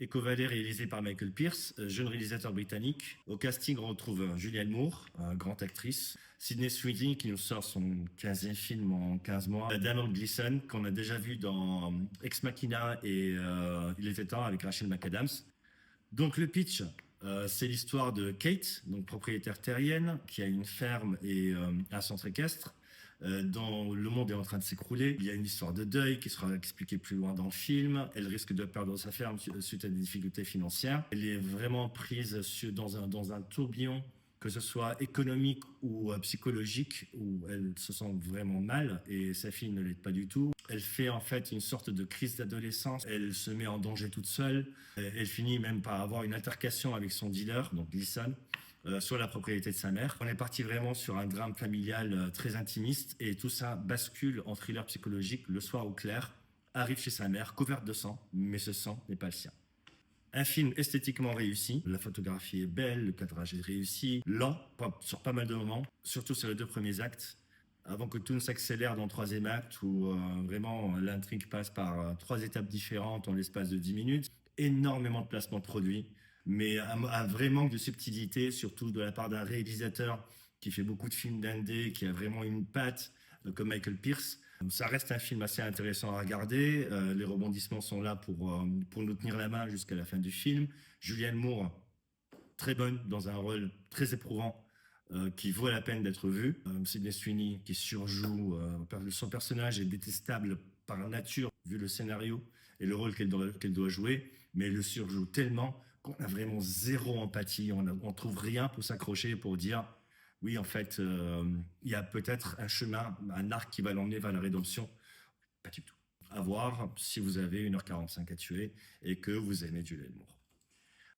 Eco-Valley réalisé par Michael Pearce, jeune réalisateur britannique. Au casting, on retrouve Julianne Moore, grande actrice. Sydney Sweeney, qui nous sort son 15e film en 15 mois. Donald Gleeson, qu'on a déjà vu dans Ex Machina et Il était temps avec Rachel McAdams. Donc le pitch, c'est l'histoire de Kate, donc propriétaire terrienne, qui a une ferme et un centre équestre. Dont le monde est en train de s'écrouler. Il y a une histoire de deuil qui sera expliquée plus loin dans le film. Elle risque de perdre sa ferme suite à des difficultés financières. Elle est vraiment prise dans un tourbillon, que ce soit économique ou psychologique, où elle se sent vraiment mal et sa fille ne l'aide pas du tout. Elle fait en fait une sorte de crise d'adolescence. Elle se met en danger toute seule. Elle finit même par avoir une altercation avec son dealer, donc Gleason, sur la propriété de sa mère. On est parti vraiment sur un drame familial très intimiste et tout ça bascule en thriller psychologique le soir où Claire arrive chez sa mère couverte de sang, mais ce sang n'est pas le sien. Un film esthétiquement réussi, la photographie est belle, le cadrage est réussi, lent sur pas mal de moments, surtout sur les deux premiers actes, avant que tout ne s'accélère dans le troisième acte où vraiment l'intrigue passe par trois étapes différentes en l'espace de 10 minutes. Énormément de placements de produits, mais un vrai manque de subtilité, surtout de la part d'un réalisateur qui fait beaucoup de films d'indé, qui a vraiment une patte comme Michael Pearce. Ça reste un film assez intéressant à regarder. Les rebondissements sont là pour nous tenir la main jusqu'à la fin du film. Julianne Moore, très bonne dans un rôle très éprouvant qui vaut la peine d'être vu. Sydney Sweeney qui surjoue. Son personnage est détestable par nature vu le scénario et le rôle qu'elle doit jouer, mais elle le surjoue tellement qu'on a vraiment zéro empathie. On trouve rien pour s'accrocher pour dire oui, en fait, il y a peut-être un chemin, un arc qui va l'emmener vers la rédemption. Pas du tout. À voir si vous avez 1h45 à tuer et que vous aimez Julianne Moore.